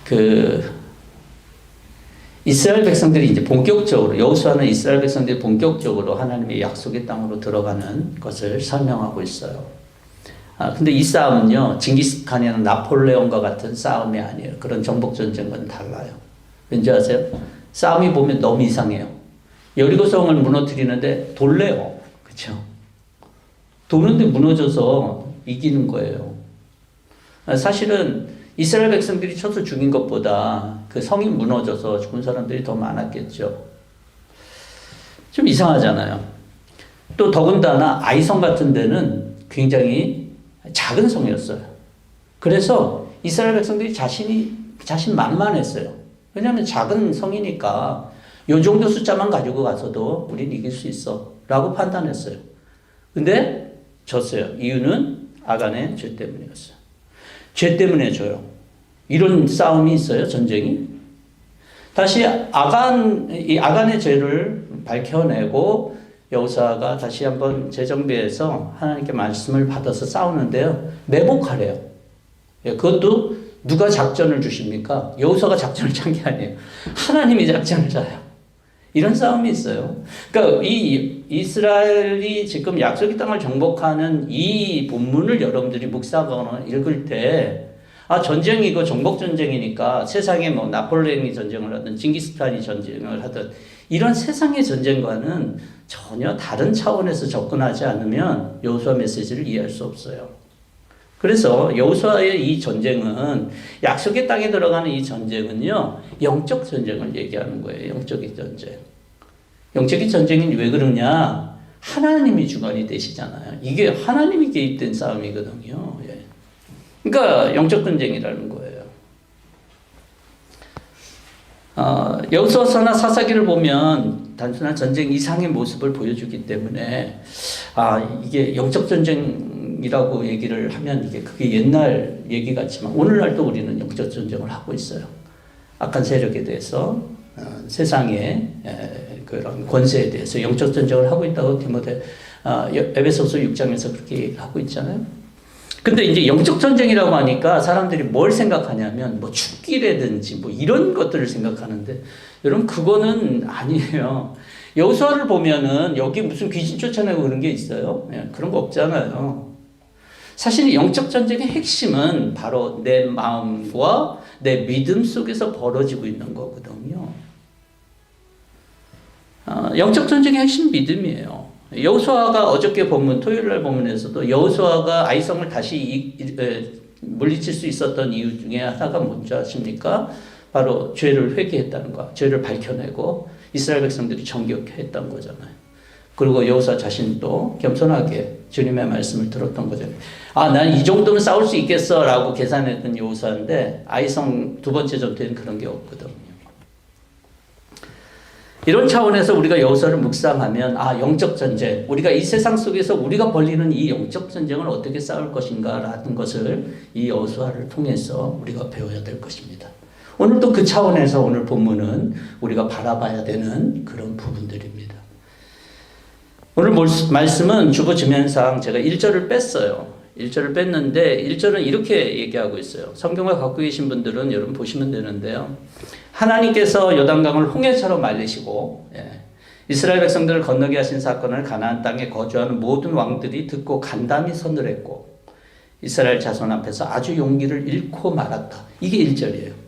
그 이스라엘 백성들이 이제 본격적으로, 여호수아는 이스라엘 백성들이 본격적으로 하나님의 약속의 땅으로 들어가는 것을 설명하고 있어요. 근데 이 싸움은요, 징기스칸이나 나폴레옹과 같은 싸움이 아니에요. 그런 정복전쟁과는 달라요. 왠지 아세요? 싸움이 보면 너무 이상해요. 여리고성을 무너뜨리는데 돌래요. 그쵸? 도는데 무너져서 이기는 거예요. 사실은 이스라엘 백성들이 쳐서 죽인 것보다 그 성이 무너져서 죽은 사람들이 더 많았겠죠. 좀 이상하잖아요. 또 더군다나 아이성 같은 데는 굉장히 작은 성이었어요. 그래서 이스라엘 백성들이 자신만만했어요. 왜냐하면 작은 성이니까 요 정도 숫자만 가지고 가서도 우린 이길 수 있어 라고 판단했어요. 근데 졌어요. 이유는 아간의 죄 때문이었어요. 죄 때문에 져요. 이런 싸움이 있어요, 전쟁이? 다시 아간의 죄를 밝혀내고 여호수아가 다시 한번 재정비해서 하나님께 말씀을 받아서 싸우는데요. 매복하래요. 그것도 누가 작전을 주십니까? 여호수아가 작전을 짠 게 아니에요. 하나님이 작전을 짜요. 이런 싸움이 있어요. 그러니까 이 이스라엘이 지금 약속의 땅을 정복하는 이 본문을 여러분들이 묵상하거나 읽을 때, 전쟁이고 정복전쟁이니까 세상에 뭐 나폴레옹이 전쟁을 하든 징기스칸이 전쟁을 하든 이런 세상의 전쟁과는 전혀 다른 차원에서 접근하지 않으면 여호수아 메시지를 이해할 수 없어요. 그래서 여호수아의 이 전쟁은, 약속의 땅에 들어가는 이 전쟁은요, 영적 전쟁을 얘기하는 거예요. 영적인 전쟁. 영적인 전쟁이 왜 그러냐? 하나님이 주관이 되시잖아요. 이게 하나님이 개입된 싸움이거든요. 예. 그러니까 영적 전쟁이라는 거예요. 여호수아서나 사사기를 보면 단순한 전쟁 이상의 모습을 보여주기 때문에 이게 영적 전쟁이라고 얘기를 하면 그게 옛날 얘기 같지만 오늘날도 우리는 영적 전쟁을 하고 있어요. 악한 세력에 대해서, 세상의 그런 권세에 대해서 영적 전쟁을 하고 있다고 에베소서 6장에서 그렇게 얘기하고 있잖아요. 근데 이제 영적 전쟁이라고 하니까 사람들이 뭘 생각하냐면 뭐 죽기라든지 뭐 이런 것들을 생각하는데, 여러분 그거는 아니에요. 여호수아를 보면은 여기 무슨 귀신 쫓아내고 그런 게 있어요? 그런 거 없잖아요. 사실 영적 전쟁의 핵심은 바로 내 마음과 내 믿음 속에서 벌어지고 있는 거거든요. 영적 전쟁의 핵심 믿음이에요. 여호수아가 어저께 본문, 토요일날 본문에서도 여호수아가 아이성을 다시 물리칠 수 있었던 이유 중에 하나가 뭔지 아십니까? 바로 죄를 회개했다는 거, 죄를 밝혀내고 이스라엘 백성들이 정결했던 거잖아요. 그리고 여호수아 자신도 겸손하게 주님의 말씀을 들었던 거잖아요. 난 이 정도면 싸울 수 있겠어 라고 계산했던 여호수아인데 아이성 두 번째 전투에는 그런 게 없거든요. 이런 차원에서 우리가 여호수아를 묵상하면 영적 전쟁, 우리가 이 세상 속에서 우리가 벌리는 이 영적 전쟁을 어떻게 싸울 것인가라는 것을 이 여호수아를 통해서 우리가 배워야 될 것입니다. 오늘도 그 차원에서 오늘 본문은 우리가 바라봐야 되는 그런 부분들입니다. 오늘 말씀은 주보지면상 제가 1절을 뺐어요. 1절을 뺐는데 1절은 이렇게 얘기하고 있어요. 성경을 갖고 계신 분들은 여러분 보시면 되는데요. 하나님께서 요단강을 홍해처럼 말리시고 이스라엘 백성들을 건너게 하신 사건을 가나안 땅에 거주하는 모든 왕들이 듣고 간담이 서늘했고 이스라엘 자손 앞에서 아주 용기를 잃고 말았다. 이게 1절이에요.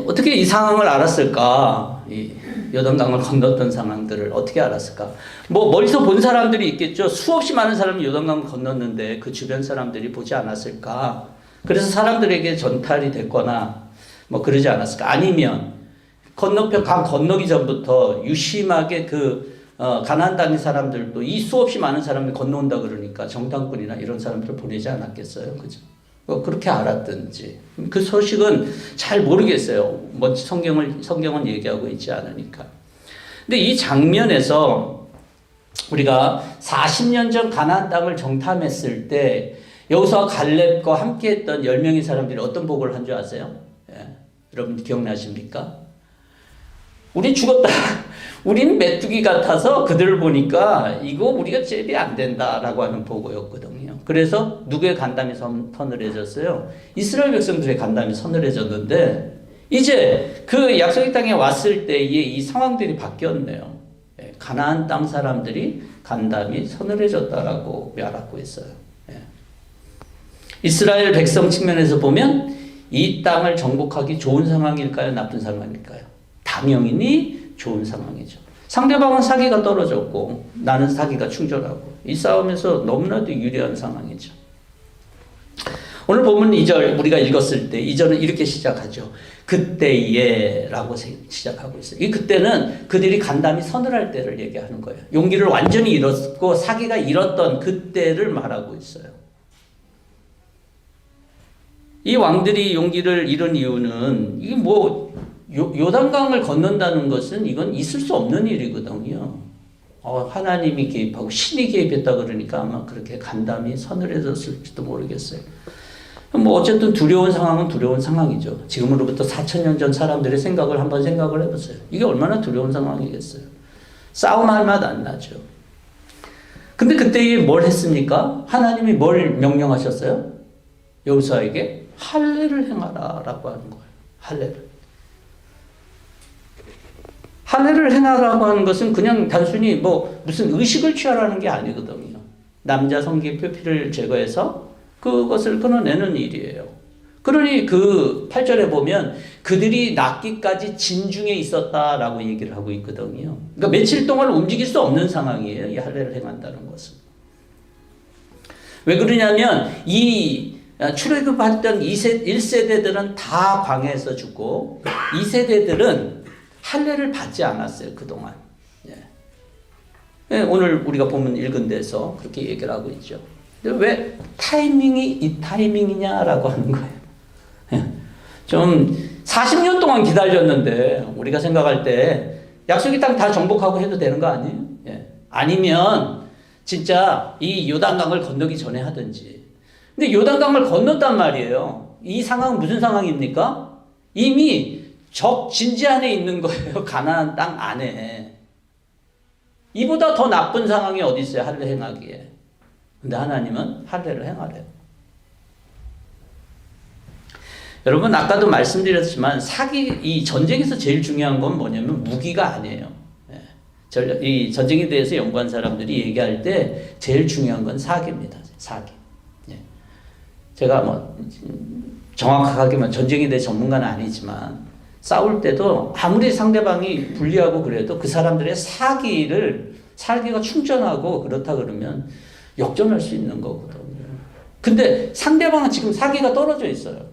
어떻게 이 상황을 알았을까? 이 요단강을 건넜던 상황들을 어떻게 알았을까? 뭐 멀리서 본 사람들이 있겠죠. 수없이 많은 사람이 요단강을 건넜는데 그 주변 사람들이 보지 않았을까? 그래서 사람들에게 전탈이 됐거나 뭐 그러지 않았을까? 아니면 건너편 강 건너기 전부터 유심하게 가나안 땅의 사람들도 이 수없이 많은 사람들이 건너온다 그러니까 정탐꾼이나 이런 사람들을 보내지 않았겠어요, 그죠? 그렇게 알았든지 그 소식은 잘 모르겠어요. 뭐 성경은 얘기하고 있지 않으니까. 근데 이 장면에서 우리가 40년 전 가나안 땅을 정탐했을 때 여호수아 갈렙과 함께했던 10명의 사람들이 어떤 보고를 한 줄 아세요? 여러분 기억나십니까? 우리 죽었다. 우리는 메뚜기 같아서 그들을 보니까 이거 우리가 잽이 안 된다라고 하는 보고였거든요. 그래서 누구의 간담이 서늘해졌어요? 이스라엘 백성들의 간담이 서늘해졌는데 이제 그 약속의 땅에 왔을 때에 이 상황들이 바뀌었네요. 가나안 땅 사람들이 간담이 서늘해졌다라고 말하고 있어요. 이스라엘 백성 측면에서 보면 이 땅을 정복하기 좋은 상황일까요? 나쁜 상황일까요? 당연히 좋은 상황이죠. 상대방은 사기가 떨어졌고 나는 사기가 충돌하고 이 싸움에서 너무나도 유리한 상황이죠. 오늘 본문 2절 우리가 읽었을 때 2절은 이렇게 시작하죠. 그때에 라고 시작하고 있어요. 이 그때는 그들이 간담이 서늘할 때를 얘기하는 거예요. 용기를 완전히 잃었고 사기가 잃었던 그때를 말하고 있어요. 이 왕들이 용기를 잃은 이유는 이게 뭐 요단강을 건넌다는 것은 이건 있을 수 없는 일이거든요. 하나님이 개입하고 신이 개입했다 그러니까 아마 그렇게 간담이 서늘해졌을지도 모르겠어요. 뭐 어쨌든 두려운 상황은 두려운 상황이죠. 지금으로부터 4,000년 전 사람들의 생각을 한번 생각을 해보세요. 이게 얼마나 두려운 상황이겠어요. 싸움할 맛 안 나죠. 근데 그때 뭘 했습니까? 하나님이 뭘 명령하셨어요? 여호수아에게 할례를 행하라 라고 하는 거예요. 할례를 행하라고 하는 것은 그냥 단순히 뭐 무슨 의식을 취하라는 게 아니거든요. 남자 성기 표피를 제거해서 그것을 끊어내는 일이에요. 그러니 그 8절에 보면 그들이 낫기까지 진중에 있었다라고 얘기를 하고 있거든요. 그러니까 며칠 동안 움직일 수 없는 상황이에요. 이 할례를 행한다는 것은. 왜 그러냐면 이 출애굽했던 1세대들은 다 광야에서 죽고 2세대들은 할례를 받지 않았어요. 그동안. 오늘 우리가 보면 읽은 데서 그렇게 얘기를 하고 있죠. 왜 타이밍이 이 타이밍이냐라고 하는 거예요. 좀 40년 동안 기다렸는데 우리가 생각할 때 약속의 땅 다 정복하고 해도 되는 거 아니에요? 아니면 진짜 이 요단강을 건너기 전에 하든지. 근데 요단강을 건넜단 말이에요. 이 상황은 무슨 상황입니까? 이미 적 진지 안에 있는 거예요. 가나안 땅 안에. 이보다 더 나쁜 상황이 어디 있어요? 할례 행하기에. 근데 하나님은 할례를 행하래요. 여러분 아까도 말씀드렸지만 이 전쟁에서 제일 중요한 건 뭐냐면 무기가 아니에요. 이 전쟁에 대해서 연구한 사람들이 얘기할 때 제일 중요한 건 사기입니다. 사기. 제가 뭐 정확하게 전쟁에 대해 전문가는 아니지만 싸울 때도 아무리 상대방이 불리하고 그래도 그 사람들의 사기가 충전하고 그렇다 그러면 역전할 수 있는 거거든요. 근데 상대방은 지금 사기가 떨어져 있어요.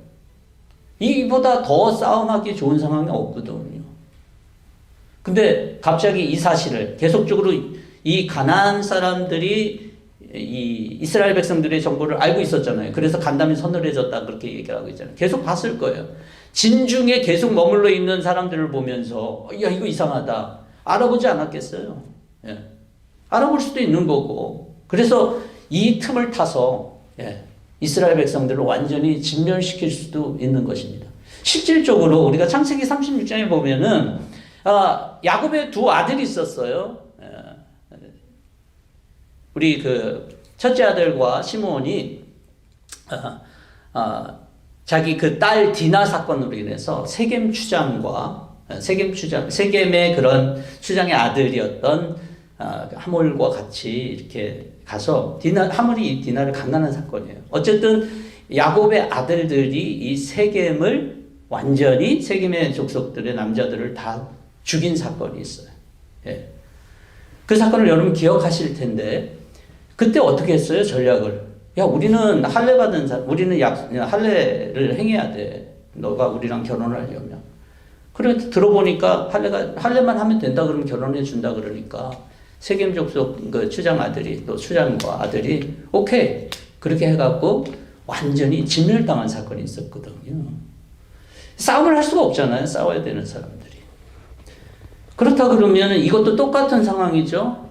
이보다 더 싸움하기 좋은 상황이 없거든요. 근데 갑자기 이 사실을 계속적으로 이 가나안 사람들이 이 이스라엘 백성들의 정보를 알고 있었잖아요. 그래서 간담이 서늘해졌다 그렇게 얘기를 하고 있잖아요. 계속 봤을 거예요. 진중에 계속 머물러 있는 사람들을 보면서 야 이거 이상하다. 알아보지 않았겠어요. 알아볼 수도 있는 거고. 그래서 이 틈을 타서 이스라엘 백성들을 완전히 진멸시킬 수도 있는 것입니다. 실질적으로 우리가 창세기 36장에 보면은 야곱의 두 아들이 있었어요. 우리 그 첫째 아들과 시므온이 자기 그 딸 디나 사건으로 인해서 세겜 추장과 세겜의 그런 추장의 아들이었던 하몰과 같이 이렇게 가서 하몰이 디나를 강간한 사건이에요. 어쨌든 야곱의 아들들이 이 세겜을 완전히 세겜의 족속들의 남자들을 다 죽인 사건이 있어요. 그 사건을 여러분 기억하실 텐데 그때 어떻게 했어요? 전략을. 야, 우리는 우리는 할례를 행해야 돼. 너가 우리랑 결혼하려면. 그래 들어보니까 할례만 하면 된다 그러면 결혼해 준다 그러니까 세겜 족속 그 추장 아들이 또 추장과 아들이 오케이 그렇게 해갖고 완전히 진멸당한 사건이 있었거든요. 싸움을 할 수가 없잖아요. 싸워야 되는 사람들이. 그렇다 그러면 이것도 똑같은 상황이죠.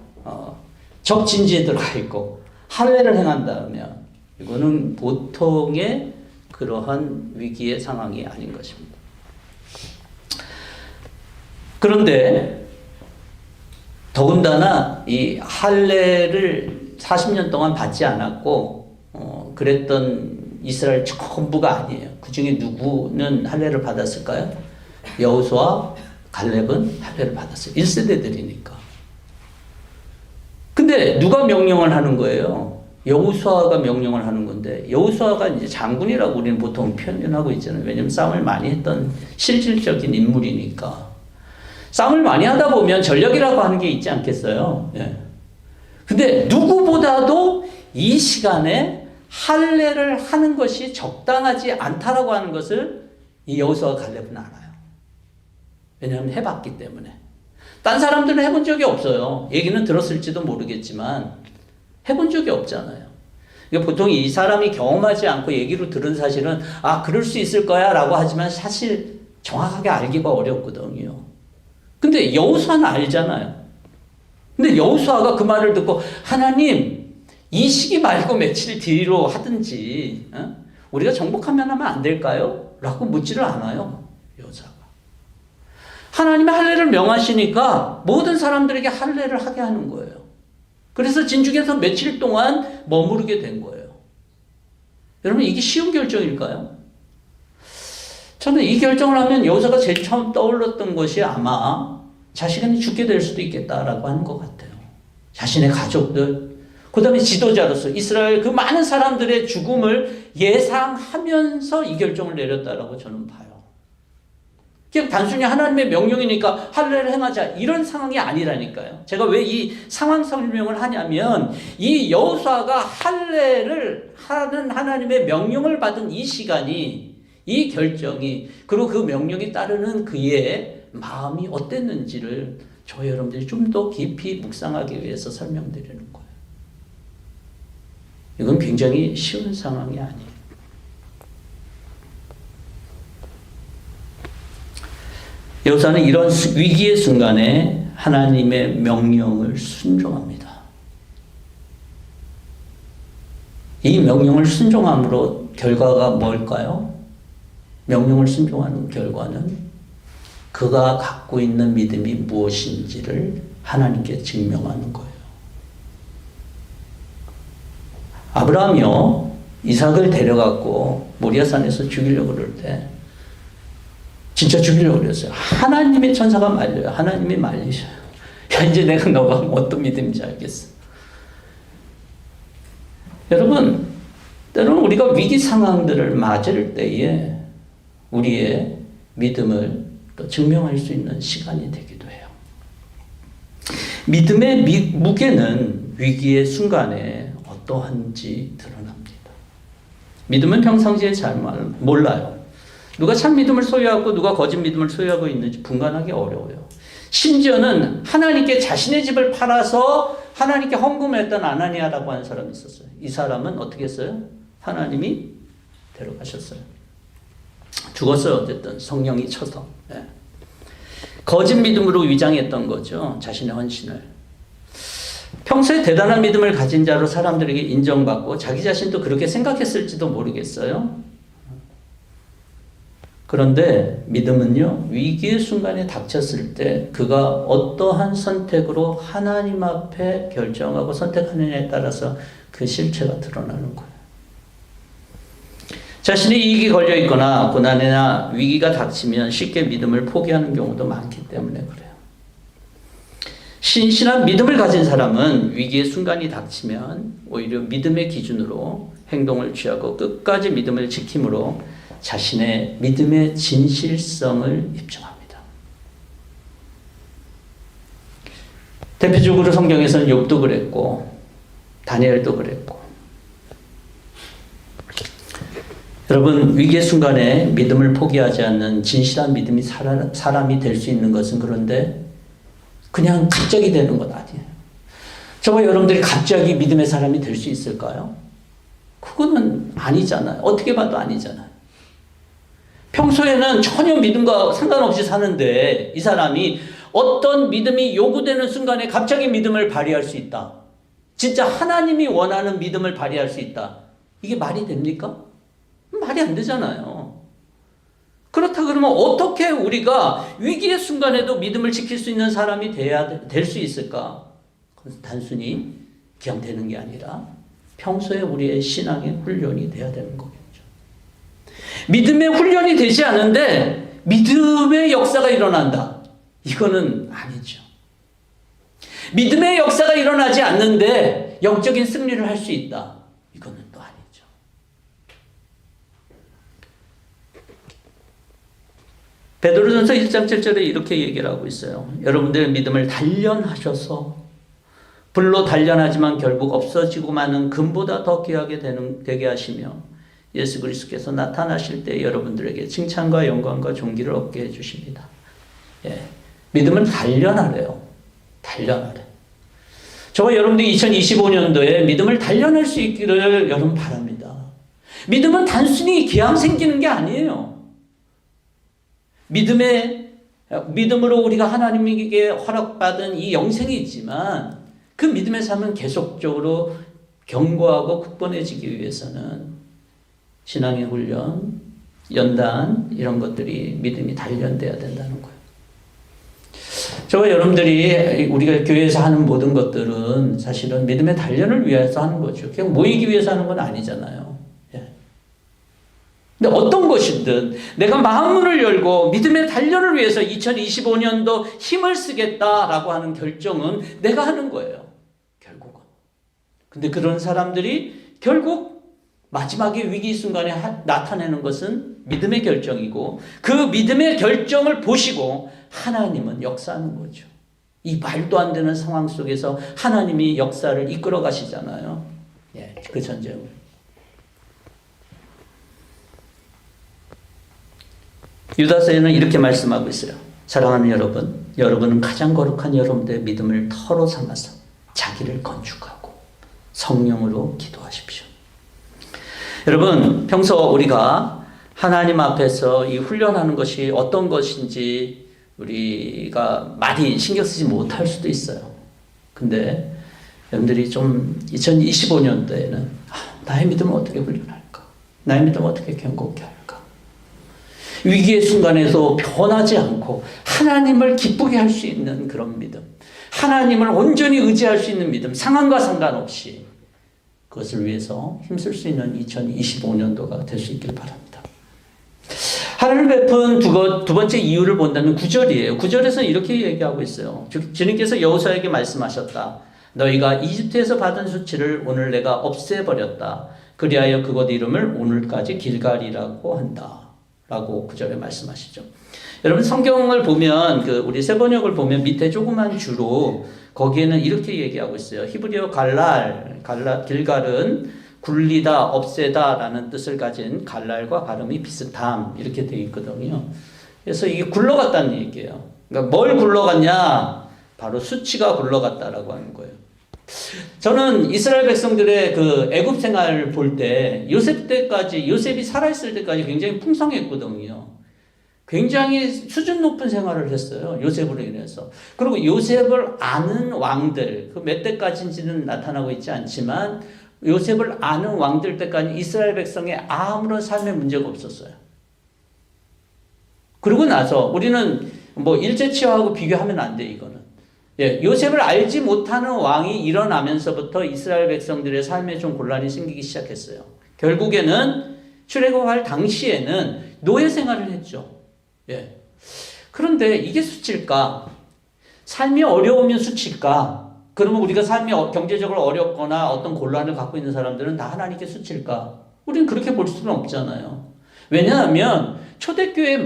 적진지에 들어가 있고 할례를 행한다면 이거는 보통의 그러한 위기의 상황이 아닌 것입니다. 그런데 더군다나 이 할례를 40년 동안 받지 않았고 그랬던 이스라엘 전부가 아니에요. 그 중에 누구는 할례를 받았을까요? 여호수아, 갈렙은 할례를 받았어요. 1세대들이니까. 근데 누가 명령을 하는 거예요? 여호수아가 명령을 하는 건데, 여호수아가 이제 장군이라고 우리는 보통 표현하고 있잖아요. 왜냐면 싸움을 많이 했던 실질적인 인물이니까. 싸움을 많이 하다 보면 전력이라고 하는 게 있지 않겠어요? 예. 근데 누구보다도 이 시간에 할례를 하는 것이 적당하지 않다라고 하는 것을 이 여호수아와 갈렙은 알아요. 왜냐하면 해봤기 때문에. 딴 사람들은 해본 적이 없어요. 얘기는 들었을지도 모르겠지만 해본 적이 없잖아요. 그러니까 보통 이 사람이 경험하지 않고 얘기로 들은 사실은 그럴 수 있을 거야 라고 하지만 사실 정확하게 알기가 어렵거든요. 근데 여호수아는 알잖아요. 근데 여호수아가 그 말을 듣고 하나님 이 시기 말고 며칠 뒤로 하든지 우리가 정복하면 하면 안 될까요? 라고 묻지를 않아요. 여호수아가. 하나님의 할례를 명하시니까 모든 사람들에게 할례를 하게 하는 거예요. 그래서 진죽에서 며칠 동안 머무르게 된 거예요. 여러분 이게 쉬운 결정일까요? 저는 이 결정을 하면 여호수아가 제일 처음 떠올랐던 것이 아마 자신이 죽게 될 수도 있겠다라고 하는 것 같아요. 자신의 가족들, 그 다음에 지도자로서 이스라엘 그 많은 사람들의 죽음을 예상하면서 이 결정을 내렸다라고 저는 봐요. 그냥 단순히 하나님의 명령이니까 할례를 행하자 이런 상황이 아니라니까요. 제가 왜 이 상황 설명을 하냐면 이 여호수아가 할례를 하는 하나님의 명령을 받은 이 시간이, 이 결정이, 그리고 그 명령이 따르는 그의 마음이 어땠는지를 저 여러분들이 좀 더 깊이 묵상하기 위해서 설명드리는 거예요. 이건 굉장히 쉬운 상황이 아니에요. 여호수아는 이런 위기의 순간에 하나님의 명령을 순종합니다. 이 명령을 순종함으로 결과가 뭘까요? 명령을 순종하는 결과는 그가 갖고 있는 믿음이 무엇인지를 하나님께 증명하는 거예요. 아브라함이요, 이삭을 데려갖고 모리아산에서 죽이려고 그럴 때 진짜 죽이려고 그랬어요. 하나님의 천사가 말려요. 하나님이 말리셔요. 야, 이제 내가 너가 어떤 믿음인지 알겠어. 여러분, 때로는 우리가 위기 상황들을 맞을 때에 우리의 믿음을 또 증명할 수 있는 시간이 되기도 해요. 믿음의 무게는 위기의 순간에 어떠한지 드러납니다. 믿음은 평상시에 잘 몰라요. 누가 참 믿음을 소유하고 누가 거짓 믿음을 소유하고 있는지 분간하기 어려워요. 심지어는 하나님께 자신의 집을 팔아서 하나님께 헌금했던 아나니아라고 하는 사람이 있었어요. 이 사람은 어떻게 했어요? 하나님이 데려가셨어요. 죽었어요. 어쨌든 성령이 쳐서. 네. 거짓 믿음으로 위장했던 거죠. 자신의 헌신을. 평소에 대단한 믿음을 가진 자로 사람들에게 인정받고 자기 자신도 그렇게 생각했을지도 모르겠어요. 그런데 믿음은요, 위기의 순간에 닥쳤을 때 그가 어떠한 선택으로 하나님 앞에 결정하고 선택하느냐에 따라서 그 실체가 드러나는 거예요. 자신의 이익이 걸려 있거나 고난이나 위기가 닥치면 쉽게 믿음을 포기하는 경우도 많기 때문에 그래요. 신실한 믿음을 가진 사람은 위기의 순간이 닥치면 오히려 믿음의 기준으로 행동을 취하고 끝까지 믿음을 지킴으로 자신의 믿음의 진실성을 입증합니다. 대표적으로 성경에서는 욥도 그랬고 다니엘도 그랬고, 여러분 위기의 순간에 믿음을 포기하지 않는 진실한 믿음이 사람이 될 수 있는 것은 그런데 그냥 갑자기 되는 것 아니에요. 저와 여러분들이 갑자기 믿음의 사람이 될 수 있을까요? 그거는 아니잖아요. 어떻게 봐도 아니잖아요. 평소에는 전혀 믿음과 상관없이 사는데 이 사람이 어떤 믿음이 요구되는 순간에 갑자기 믿음을 발휘할 수 있다. 진짜 하나님이 원하는 믿음을 발휘할 수 있다. 이게 말이 됩니까? 말이 안 되잖아요. 그렇다 그러면 어떻게 우리가 위기의 순간에도 믿음을 지킬 수 있는 사람이 될 수 있을까? 그것은 단순히 그냥 되는 게 아니라 평소에 우리의 신앙의 훈련이 돼야 되는 거겠죠. 믿음의 훈련이 되지 않은데 믿음의 역사가 일어난다. 이거는 아니죠. 믿음의 역사가 일어나지 않는데 영적인 승리를 할 수 있다. 이거는 또 아니죠. 베드로전서 1장 7절에 이렇게 얘기를 하고 있어요. 여러분들의 믿음을 단련하셔서 불로 단련하지만 결국 없어지고 마는 금보다 더 귀하게 되게 하시며 예수 그리스도께서 나타나실 때 여러분들에게 칭찬과 영광과 존귀를 얻게 해주십니다. 예, 믿음을 단련하래요. 단련하래. 저와 여러분들이 2025년도에 믿음을 단련할 수 있기를 여러분 바랍니다. 믿음은 단순히 기왕 생기는 게 아니에요. 믿음으로 우리가 하나님에게 허락받은 이 영생이 있지만 그 믿음의 삶은 계속적으로 견고하고 굳건해지기 위해서는 신앙의 훈련, 연단 이런 것들이 믿음이 단련돼야 된다는 거예요. 저와 여러분들이 우리가 교회에서 하는 모든 것들은 사실은 믿음의 단련을 위해서 하는 거죠. 그냥 모이기 위해서 하는 건 아니잖아요. 예. 근데 어떤 것이든 내가 마음문을 열고 믿음의 단련을 위해서 2025년도 힘을 쓰겠다라고 하는 결정은 내가 하는 거예요. 결국은. 근데 그런 사람들이 결국 마지막에 위기 순간에 나타내는 것은 믿음의 결정이고 그 믿음의 결정을 보시고 하나님은 역사하는 거죠. 이 말도 안 되는 상황 속에서 하나님이 역사를 이끌어 가시잖아요. 예, 그 전쟁을. 유다서에는 이렇게 말씀하고 있어요. 사랑하는 여러분, 여러분은 가장 거룩한 여러분들의 믿음을 터로 삼아서 자기를 건축하고 성령으로 기도하십시오. 여러분, 평소 우리가 하나님 앞에서 이 훈련하는 것이 어떤 것인지 우리가 많이 신경 쓰지 못할 수도 있어요. 근데 여러분들이 좀 2025년도에는 나의 믿음을 어떻게 훈련할까? 나의 믿음을 어떻게 견고케 할까? 위기의 순간에도 변하지 않고 하나님을 기쁘게 할 수 있는 그런 믿음, 하나님을 온전히 의지할 수 있는 믿음, 상황과 상관없이 그것을 위해서 힘쓸 수 있는 2025년도가 될 수 있길 바랍니다. 하나님 베푼 두 번째 이유를 본다면 9절이에요. 9절에서 이렇게 얘기하고 있어요. 주님께서 여호수아에게 말씀하셨다. 너희가 이집트에서 받은 수치를 오늘 내가 없애버렸다. 그리하여 그곳 이름을 오늘까지 길갈이라고 한다. 라고 9절에 말씀하시죠. 여러분 성경을 보면 우리 세번역을 보면 밑에 조그만 주로 거기에는 이렇게 얘기하고 있어요. 히브리어 길갈은 굴리다, 없애다 라는 뜻을 가진 갈랄과 발음이 비슷함 이렇게 되어 있거든요. 그래서 이게 굴러갔다는 얘기예요. 그러니까 뭘 굴러갔냐? 바로 수치가 굴러갔다라고 하는 거예요. 저는 이스라엘 백성들의 애굽 생활을 볼 때 요셉이 살아있을 때까지 굉장히 풍성했거든요. 굉장히 수준 높은 생활을 했어요. 요셉으로 인해서. 그리고 요셉을 아는 왕들, 몇 대까지인지는 나타나고 있지 않지만 요셉을 아는 왕들 때까지 이스라엘 백성의 아무런 삶의 문제가 없었어요. 그러고 나서 우리는 일제치하고 비교하면 안 돼, 이거는. 예, 요셉을 알지 못하는 왕이 일어나면서부터 이스라엘 백성들의 삶에 좀 곤란이 생기기 시작했어요. 결국에는 출애굽할 당시에는 노예 생활을 했죠. 예. 그런데 이게 수치일까? 삶이 어려우면 수치일까? 그러면 우리가 삶이 경제적으로 어렵거나 어떤 곤란을 갖고 있는 사람들은 다 하나님께 수치일까? 우리는 그렇게 볼 수는 없잖아요. 왜냐하면 초대교회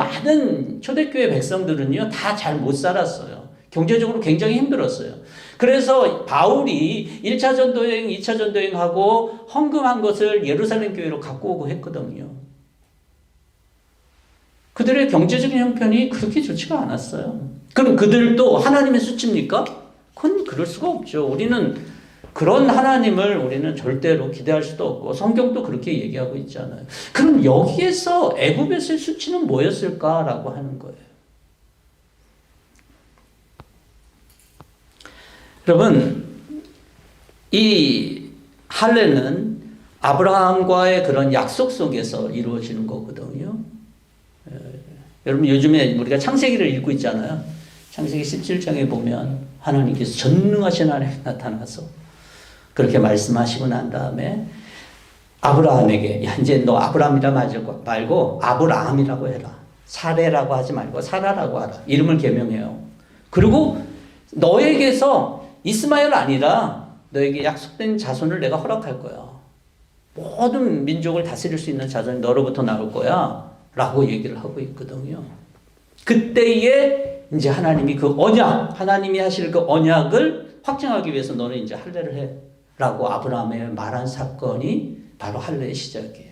백성들은요, 다 잘 못 살았어요. 경제적으로 굉장히 힘들었어요. 그래서 바울이 1차 전도여행, 2차 전도여행하고 헌금한 것을 예루살렘 교회로 갖고 오고 했거든요. 그들의 경제적인 형편이 그렇게 좋지가 않았어요. 그럼 그들도 하나님의 수치입니까? 그건 그럴 수가 없죠. 우리는 그런 하나님을 우리는 절대로 기대할 수도 없고 성경도 그렇게 얘기하고 있잖아요. 그럼 여기에서 애굽에서의 수치는 뭐였을까라고 하는 거예요. 여러분, 이 할례는 아브라함과의 그런 약속 속에서 이루어지는 거거든요. 여러분 요즘에 우리가 창세기를 읽고 있잖아요. 창세기 17장에 보면 하나님께서 전능하신 하나님 나타나서 그렇게 말씀하시고 난 다음에 아브라함에게 야 이제 너 아브라함이라 말고 아브라함이라고 해라. 사레라고 하지 말고 사라라고 하라. 이름을 개명해요. 그리고 너에게서 이스마엘 아니라 너에게 약속된 자손을 내가 허락할 거야. 모든 민족을 다스릴 수 있는 자손이 너로부터 나올 거야. 라고 얘기를 하고 있거든요. 그때에 이제 하나님이 그 언약, 하나님이 하실 그 언약을 확증하기 위해서 너는 이제 할례를 해. 라고 아브라함에 말한 사건이 바로 할례의 시작이에요.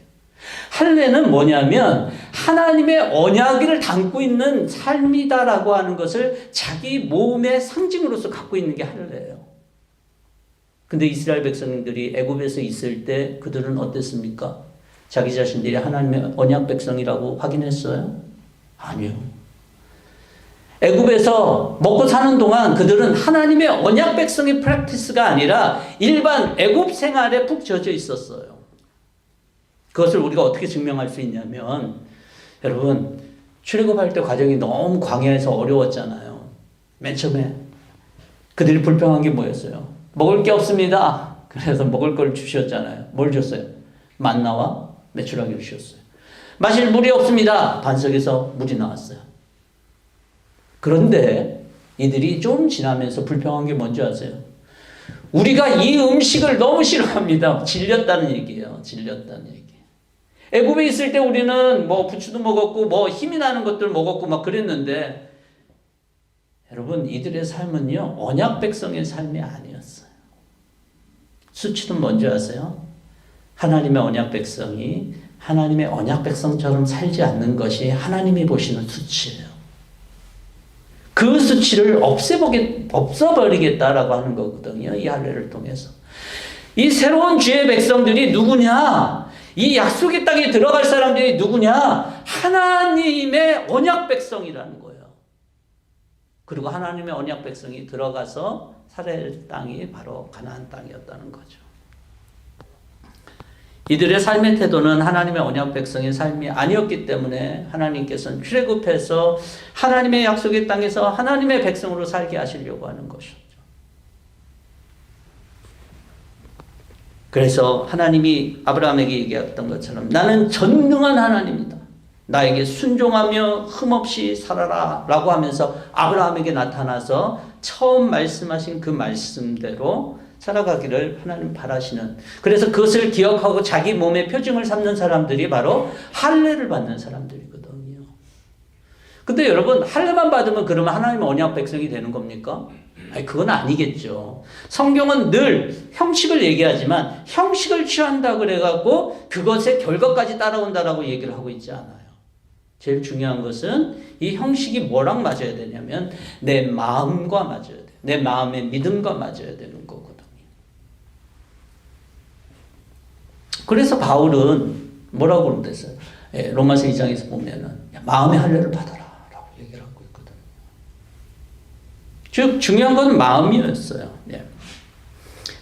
할례는 뭐냐면 하나님의 언약을 담고 있는 삶이다라고 하는 것을 자기 몸의 상징으로서 갖고 있는 게 할례예요. 근데 이스라엘 백성들이 애굽에서 있을 때 그들은 어땠습니까? 자기 자신들이 하나님의 언약 백성이라고 확인했어요? 아니요. 애굽에서 먹고 사는 동안 그들은 하나님의 언약 백성의 프랙티스가 아니라 일반 애굽 생활에 푹 젖어 있었어요. 그것을 우리가 어떻게 증명할 수 있냐면 여러분 출애굽할 때 과정이 너무 광야에서 어려웠잖아요. 맨 처음에 그들이 불평한 게 뭐였어요? 먹을 게 없습니다. 그래서 먹을 걸 주셨잖아요. 뭘 줬어요? 만나와 메추라기를 주셨어요. 마실 물이 없습니다. 반석에서 물이 나왔어요. 그런데 이들이 좀 지나면서 불평한 게 뭔지 아세요? 우리가 이 음식을 너무 싫어합니다. 질렸다는 얘기예요. 질렸다는 얘기. 애굽에 있을 때 우리는 뭐 부추도 먹었고 뭐 힘이 나는 것들 먹었고 막 그랬는데 여러분 이들의 삶은요 언약 백성의 삶이 아니었어요. 수치는 뭔지 아세요? 하나님의 언약 백성이 하나님의 언약 백성처럼 살지 않는 것이 하나님이 보시는 수치예요. 그 수치를 없애버리겠다라고 하는 거거든요. 이 할례를 통해서. 이 새로운 주의 백성들이 누구냐? 이 약속의 땅에 들어갈 사람들이 누구냐? 하나님의 언약 백성이라는 거예요. 그리고 하나님의 언약 백성이 들어가서 살아야 땅이 바로 가나안 땅이었다는 거죠. 이들의 삶의 태도는 하나님의 언약 백성의 삶이 아니었기 때문에 하나님께서는 출애굽해서 하나님의 약속의 땅에서 하나님의 백성으로 살게 하시려고 하는 것이었죠. 그래서 하나님이 아브라함에게 얘기했던 것처럼 나는 전능한 하나님이다. 나에게 순종하며 흠없이 살아라 라고 하면서 아브라함에게 나타나서 처음 말씀하신 그 말씀대로 살아가기를 하나님 바라시는, 그래서 그것을 기억하고 자기 몸의 표징을 삼는 사람들이 바로 할례를 받는 사람들이거든요. 근데 여러분 할례만 받으면 그러면 하나님의 언약 백성이 되는 겁니까? 아니 그건 아니겠죠. 성경은 늘 형식을 얘기하지만 형식을 취한다 그래갖고 그것의 결과까지 따라온다라고 얘기를 하고 있지 않아요. 제일 중요한 것은 이 형식이 뭐랑 맞아야 되냐면 내 마음과 맞아야 돼요. 내 마음의 믿음과 맞아야 되는 거거든요. 그래서 바울은 뭐라고 그랬어요? 로마서 2장에서 보면은 마음의 할례를 받아라 라고 얘기를 하고 있거든요. 즉 중요한 건 마음이었어요.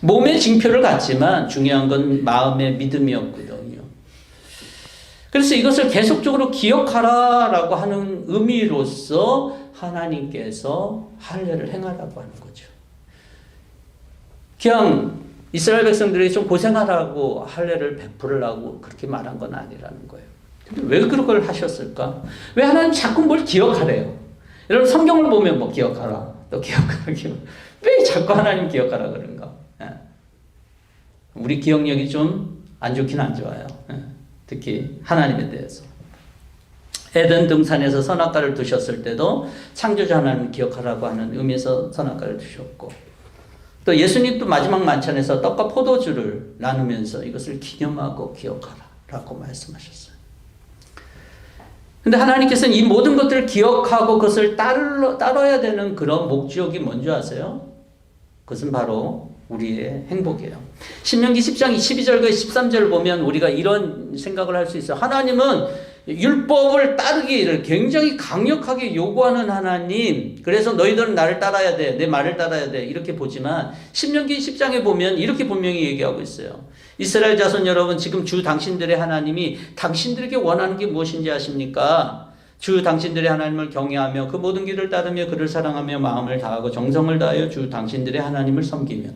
몸의 징표를 갖지만 중요한 건 마음의 믿음이었거든요. 그래서 이것을 계속적으로 기억하라 라고 하는 의미로서 하나님께서 할례를 행하라고 하는 거죠. 그냥 이스라엘 백성들이 좀 고생하라고 할례를 베풀으라고 그렇게 말한 건 아니라는 거예요. 근데 왜 그런 걸 하셨을까? 왜 하나님 자꾸 뭘 기억하래요? 여러분 성경을 보면 뭐 기억하라, 또 기억하라, 왜 자꾸 하나님 기억하라 그런가? 우리 기억력이 좀 안 좋긴 안 좋아요. 특히 하나님에 대해서. 에덴 등산에서 선악과를 두셨을 때도 창조자 하나님 기억하라고 하는 의미에서 선악과를 두셨고, 또 예수님도 마지막 만찬에서 떡과 포도주를 나누면서 이것을 기념하고 기억하라라고 말씀하셨어요. 근데 하나님께서는 이 모든 것들을 기억하고 그것을 따라야 되는 그런 목적이 뭔지 아세요? 그것은 바로 우리의 행복이에요. 신명기 10장 12절과 13절을 보면 우리가 이런 생각을 할 수 있어요. 하나님은 율법을 따르기를 굉장히 강력하게 요구하는 하나님, 그래서 너희들은 나를 따라야 돼, 내 말을 따라야 돼, 이렇게 보지만 신명기 10장에 보면 이렇게 분명히 얘기하고 있어요. 이스라엘 자손 여러분, 지금 주 당신들의 하나님이 당신들에게 원하는 게 무엇인지 아십니까? 주 당신들의 하나님을 경외하며 그 모든 길을 따르며 그를 사랑하며 마음을 다하고 정성을 다하여 주 당신들의 하나님을 섬기며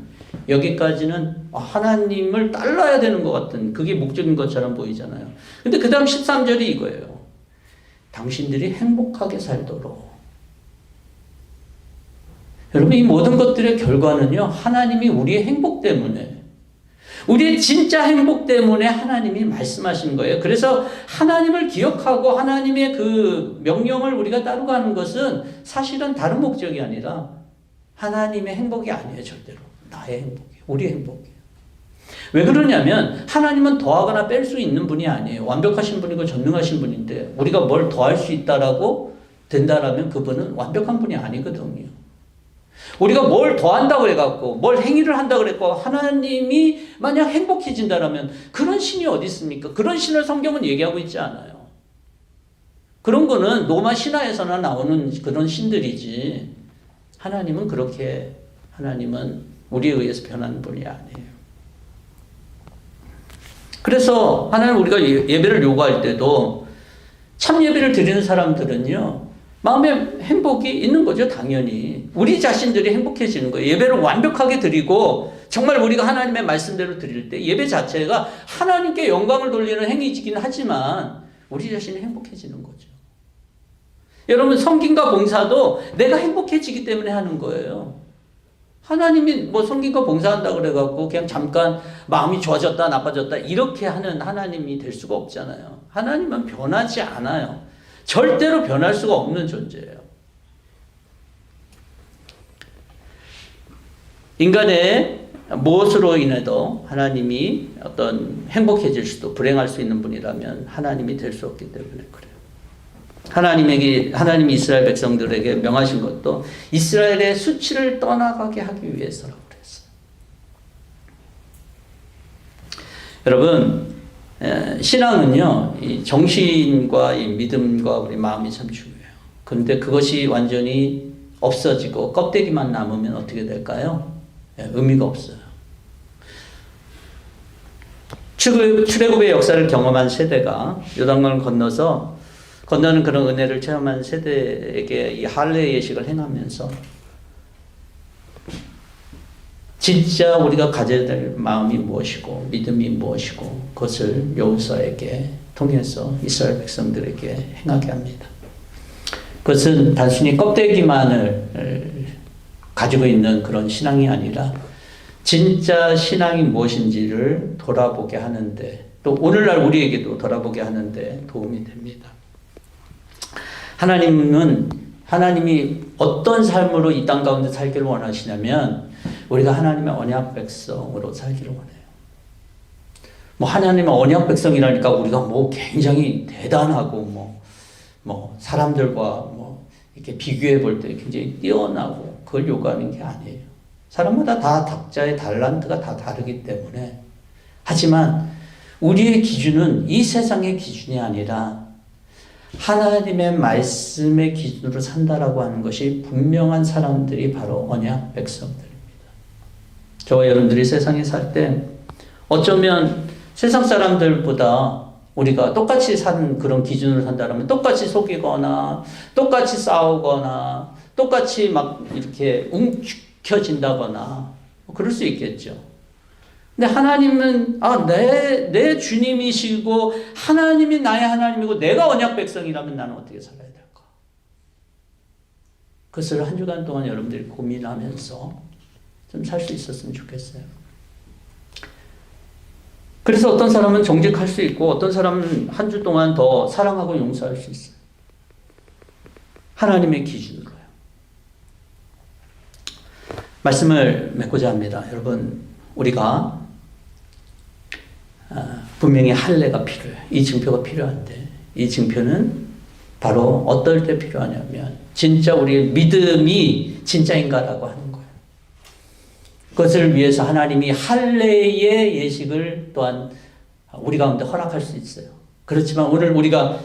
여기까지는 하나님을 따라야 되는 것 같은 그게 목적인 것처럼 보이잖아요. 근데 그 다음 13절이 이거예요. 당신들이 행복하게 살도록. 여러분, 이 모든 것들의 결과는요, 하나님이 우리의 행복 때문에, 우리의 진짜 행복 때문에 하나님이 말씀하신 거예요. 그래서 하나님을 기억하고 하나님의 그 명령을 우리가 따르고 하는 것은 사실은 다른 목적이 아니라 하나님의 행복이 아니에요, 절대로. 나의 행복이에요. 우리의 행복이에요. 왜 그러냐면 하나님은 더하거나 뺄 수 있는 분이 아니에요. 완벽하신 분이고 전능하신 분인데 우리가 뭘 더할 수 있다라고 된다라면 그분은 완벽한 분이 아니거든요. 우리가 뭘 더한다고 해갖고 뭘 행위를 한다고 그랬고 하나님이 만약 행복해진다라면 그런 신이 어디 있습니까? 그런 신을 성경은 얘기하고 있지 않아요. 그런 거는 로마 신화에서나 나오는 그런 신들이지 하나님은 그렇게 하나님은 우리에 의해서 변하는 분이 아니에요. 그래서 하나님 우리가 예배를 요구할 때도 참 예배를 드리는 사람들은요 마음에 행복이 있는 거죠. 당연히 우리 자신들이 행복해지는 거예요. 예배를 완벽하게 드리고 정말 우리가 하나님의 말씀대로 드릴 때 예배 자체가 하나님께 영광을 돌리는 행위이긴 하지만 우리 자신이 행복해지는 거죠. 여러분 성김과 봉사도 내가 행복해지기 때문에 하는 거예요. 하나님이 뭐 성김과 봉사한다 그래갖고 그냥 잠깐 마음이 좋아졌다 나빠졌다 이렇게 하는 하나님이 될 수가 없잖아요. 하나님은 변하지 않아요. 절대로 변할 수가 없는 존재예요. 인간의 무엇으로 인해도 하나님이 어떤 행복해질 수도 불행할 수 있는 분이라면 하나님이 될 수 없기 때문에 그래요. 하나님이 이스라엘 백성들에게 명하신 것도 이스라엘의 수치를 떠나가게 하기 위해서라고 그랬어요. 여러분, 신앙은요, 이 정신과 이 믿음과 우리 마음이 참 중요해요. 그런데 그것이 완전히 없어지고 껍데기만 남으면 어떻게 될까요? 의미가 없어요. 출애굽의 역사를 경험한 세대가 요단강을 건너는 그런 은혜를 체험한 세대에게 이 할례의 예식을 행하면서 진짜 우리가 가져야 될 마음이 무엇이고 믿음이 무엇이고 그것을 여호수아에게 통해서 이스라엘 백성들에게 행하게 합니다. 그것은 단순히 껍데기만을 가지고 있는 그런 신앙이 아니라 진짜 신앙이 무엇인지를 돌아보게 하는데 또 오늘날 우리에게도 돌아보게 하는데 도움이 됩니다. 하나님이 어떤 삶으로 이 땅 가운데 살기를 원하시냐면 우리가 하나님의 언약 백성으로 살기를 원해요. 뭐 하나님의 언약 백성이라니까 우리가 뭐 굉장히 대단하고 뭐 사람들과 뭐 이렇게 비교해 볼 때 굉장히 뛰어나고 그걸 요구하는 게 아니에요. 사람마다 다 각자의 달란트가 다 다르기 때문에 하지만 우리의 기준은 이 세상의 기준이 아니라 하나님의 말씀의 기준으로 산다라고 하는 것이 분명한 사람들이 바로 언약 백성들입니다. 저와 여러분들이 세상에 살 때 어쩌면 세상 사람들보다 우리가 똑같이 사는 그런 기준으로 산다면 똑같이 속이거나 똑같이 싸우거나 똑같이 막 이렇게 움켜진다거나 그럴 수 있겠죠. 근데 하나님은 내 주님이시고 하나님이 나의 하나님이고 내가 언약 백성이라면 나는 어떻게 살아야 될까? 그것을 한 주간 동안 여러분들이 고민하면서 좀 살 수 있었으면 좋겠어요. 그래서 어떤 사람은 정직할 수 있고 어떤 사람은 한 주 동안 더 사랑하고 용서할 수 있어요. 하나님의 기준으로요. 말씀을 맺고자 합니다. 여러분, 우리가 분명히 할례가 필요해요. 이 증표가 필요한데 이 증표는 바로 어떨 때 필요하냐면 진짜 우리의 믿음이 진짜인가라고 하는 거예요. 그것을 위해서 하나님이 할례의 예식을 또한 우리 가운데 허락할 수 있어요. 그렇지만 오늘 우리가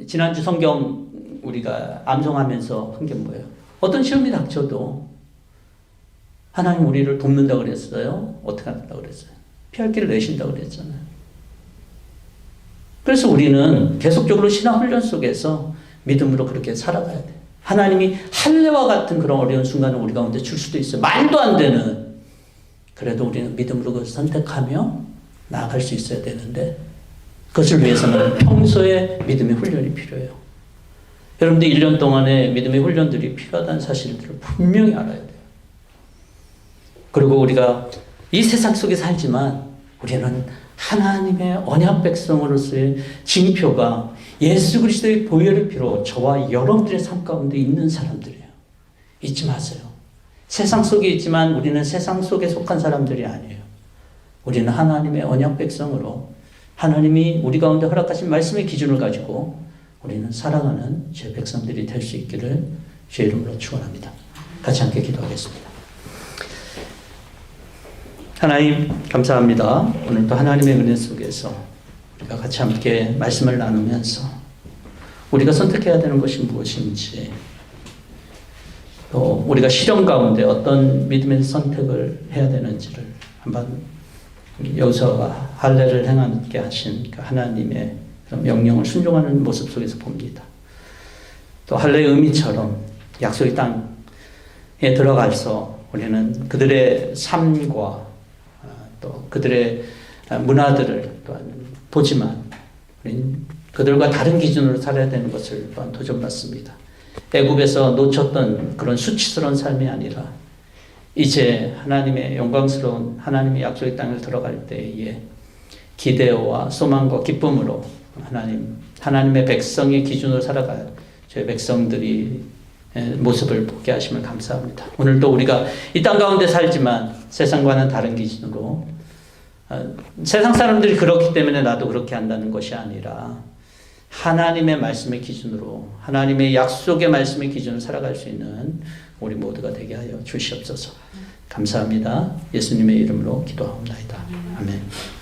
지난주 성경 우리가 암송하면서 한 게 뭐예요? 어떤 시험이 닥쳐도 하나님 우리를 돕는다고 그랬어요? 어떻게 한다고 그랬어요? 피할 길을 내신다고 그랬잖아요. 그래서 우리는 계속적으로 신앙 훈련 속에서 믿음으로 그렇게 살아가야 돼. 하나님이 할례와 같은 그런 어려운 순간을 우리 가운데 줄 수도 있어요. 말도 안 되는 그래도 우리는 믿음으로 그것을 선택하며 나아갈 수 있어야 되는데 그것을 위해서는 평소에 믿음의 훈련이 필요해요. 여러분들 1년 동안의 믿음의 훈련들이 필요하다는 사실들을 분명히 알아야 돼요. 그리고 우리가 이 세상 속에 살지만 우리는 하나님의 언약 백성으로서의 징표가 예수 그리스도의 보혈의 피로 저와 여러분들의 삶 가운데 있는 사람들이에요. 잊지 마세요. 세상 속에 있지만 우리는 세상 속에 속한 사람들이 아니에요. 우리는 하나님의 언약 백성으로 하나님이 우리 가운데 허락하신 말씀의 기준을 가지고 우리는 살아가는 제 백성들이 될 수 있기를 주의 이름으로 축원합니다. 같이 함께 기도하겠습니다. 하나님 감사합니다. 오늘도 하나님의 은혜 속에서 우리가 같이 함께 말씀을 나누면서 우리가 선택해야 되는 것이 무엇인지 또 우리가 실현 가운데 어떤 믿음의 선택을 해야 되는지를 한번 여호수아와 할례를 행하게 하신 그 하나님의 명령을 순종하는 모습 속에서 봅니다. 또 할례의 의미처럼 약속의 땅에 들어가서 우리는 그들의 삶과 또 그들의 문화들을 또한 보지만 우리는 그들과 다른 기준으로 살아야 되는 것을 또한 도전받습니다. 애굽에서 놓쳤던 그런 수치스러운 삶이 아니라 이제 하나님의 영광스러운 하나님의 약속의 땅을 들어갈 때에 기대와 소망과 기쁨으로 하나님의 백성의 기준으로 살아갈 저희 백성들이 모습을 보게 하심을 감사합니다. 오늘도 우리가 이 땅 가운데 살지만 세상과는 다른 기준으로 세상 사람들이 그렇기 때문에 나도 그렇게 한다는 것이 아니라 하나님의 말씀의 기준으로 하나님의 약속의 말씀의 기준으로 살아갈 수 있는 우리 모두가 되게 하여 주시옵소서. 감사합니다. 예수님의 이름으로 기도하옵나이다. 아멘.